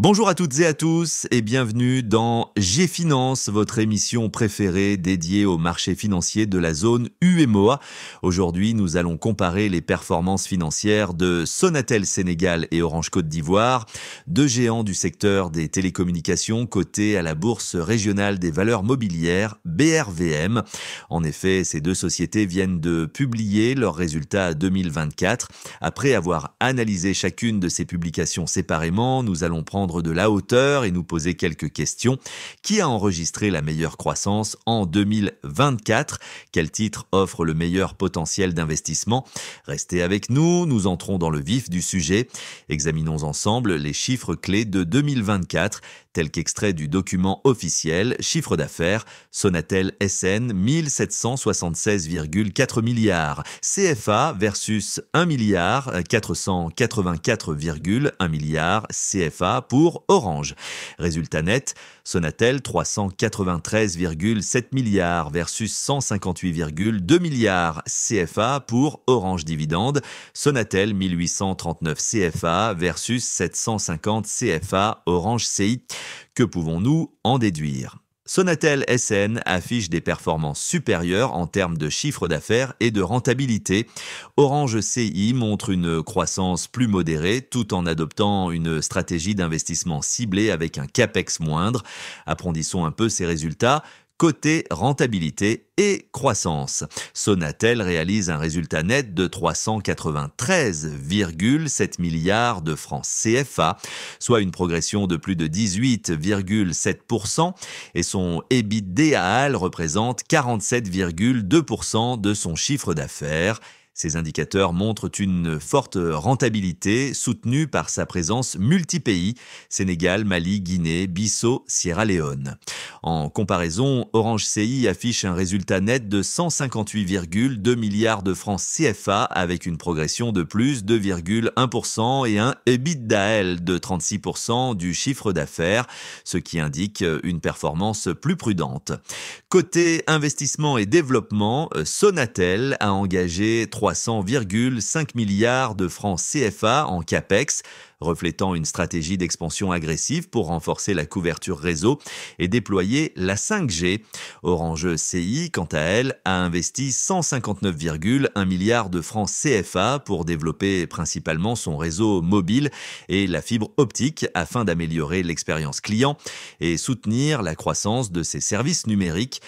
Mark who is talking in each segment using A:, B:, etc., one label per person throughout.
A: Bonjour à toutes et à tous et bienvenue dans G-Finance, votre émission préférée dédiée au marché financier de la zone UMOA. Aujourd'hui, nous allons comparer les performances financières de Sonatel Sénégal et Orange Côte d'Ivoire, deux géants du secteur des télécommunications cotés à la Bourse régionale des valeurs mobilières, BRVM. En effet, ces deux sociétés viennent de publier leurs résultats 2024. Après avoir analysé chacune de ces publications séparément, nous allons prendre de la hauteur et nous poser quelques questions. Qui a enregistré la meilleure croissance en 2024? Quel titre offre le meilleur potentiel d'investissement? Restez avec nous, nous entrons dans le vif du sujet. Examinons ensemble les chiffres clés de 2024, tels qu'extrait du document officiel. Chiffre d'affaires, Sonatel SN 1776,4 milliards, CFA versus 1 milliard 484,1 milliards CFA pour Orange. Résultat net, Sonatel 393,7 milliards versus 158,2 milliards CFA pour Orange Dividende. Sonatel 1839 CFA versus 750 CFA Orange CI. Que pouvons-nous en déduire? Sonatel SN affiche des performances supérieures en termes de chiffre d'affaires et de rentabilité. Orange CI montre une croissance plus modérée tout en adoptant une stratégie d'investissement ciblée avec un capex moindre. Approfondissons un peu ces résultats. Côté rentabilité et croissance, Sonatel réalise un résultat net de 393,7 milliards de francs CFA, soit une progression de plus de 18,7%, et son EBITDA représente 47,2% de son chiffre d'affaires. Ces indicateurs montrent une forte rentabilité soutenue par sa présence multi-pays, Sénégal, Mali, Guinée, Bissau, Sierra Leone. En comparaison, Orange CI affiche un résultat net de 158,2 milliards de francs CFA avec une progression de plus de 2,1% et un EBITDA de 36% du chiffre d'affaires, ce qui indique une performance plus prudente. Côté investissement et développement, Sonatel a engagé 300,5 milliards de francs CFA en capex, reflétant une stratégie d'expansion agressive pour renforcer la couverture réseau et déployer la 5G. Orange CI, quant à elle, a investi 159,1 milliards de francs CFA pour développer principalement son réseau mobile et la fibre optique afin d'améliorer l'expérience client et soutenir la croissance de ses services numériques.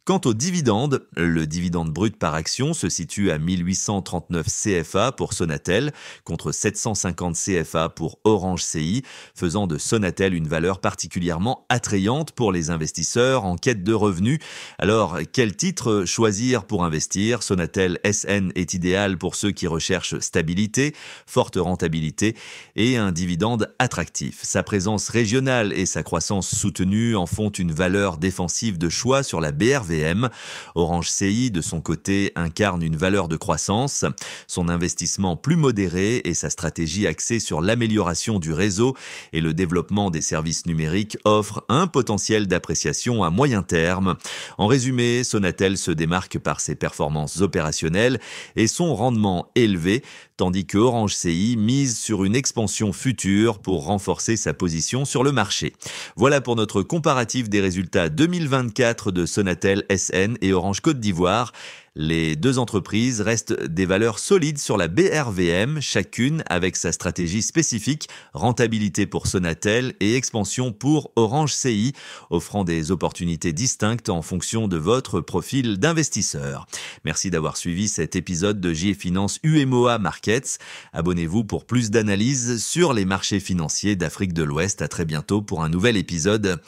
A: Quant au dividende, le dividende brut par action se situe à 1839 CFA pour Sonatel contre 750 CFA pour Orange CI, faisant de Sonatel une valeur particulièrement attrayante pour les investisseurs en quête de revenus. Alors, quel titre choisir pour investir? Sonatel SN est idéal pour ceux qui recherchent stabilité, forte rentabilité et un dividende attractif. Sa présence régionale et sa croissance soutenue en font une valeur défensive de choix sur la BRVM. Orange CI, de son côté, incarne une valeur de croissance. Son investissement plus modéré et sa stratégie axée sur l'amélioration du réseau et le développement des services numériques offrent un potentiel d'appréciation à moyen terme. En résumé, Sonatel se démarque par ses performances opérationnelles et son rendement élevé, tandis que Orange CI mise sur une expansion future pour renforcer sa position sur le marché. Voilà pour notre comparatif des résultats 2024 de Sonatel SN et Orange Côte d'Ivoire. Les deux entreprises restent des valeurs solides sur la BRVM, chacune avec sa stratégie spécifique, rentabilité pour Sonatel et expansion pour Orange CI, offrant des opportunités distinctes en fonction de votre profil d'investisseur. Merci d'avoir suivi cet épisode de G-Finance UMOA Markets. Abonnez-vous pour plus d'analyses sur les marchés financiers d'Afrique de l'Ouest. À très bientôt pour un nouvel épisode.